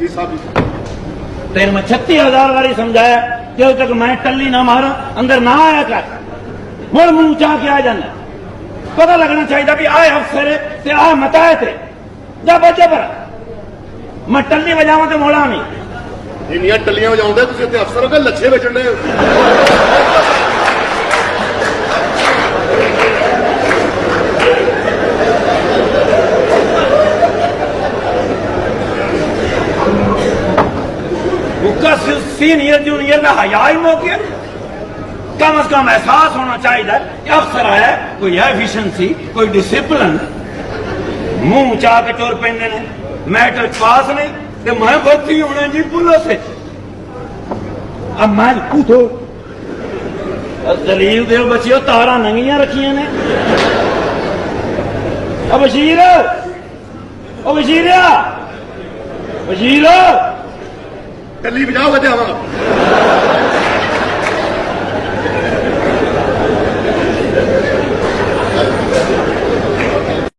जी साहब तेरे में 36,000 बारी समझाया जब तक मैं टल्ली ना मारा अंदर ना आया कर मुड़ मुंह चाह के आ जाना पता लगना चाहिए भी आए अफसर ते आ मताए थे जा बच्चे पर मैं टल्ली बजावा तो मोड़ा नहीं इनिया टल्लियां बजाउंदे तुसीं ते अफसर हो के लच्छे बेचण दे उसका सीनियर जूनियर का हया ही मौके कम से कम एहसास होना चाहिए कि अफसर है कोई एफिशिएंसी कोई डिसिप्लिन मुंह चाह के चोर पेंदे ने मैटर पास ने ते मैं भर्ती होने जी पुलिस से अब मैं पूछो दलील दे बचियो तारा नंगियां रखियां ने अब वजीर टल्ली बजाओगे ते आवांगा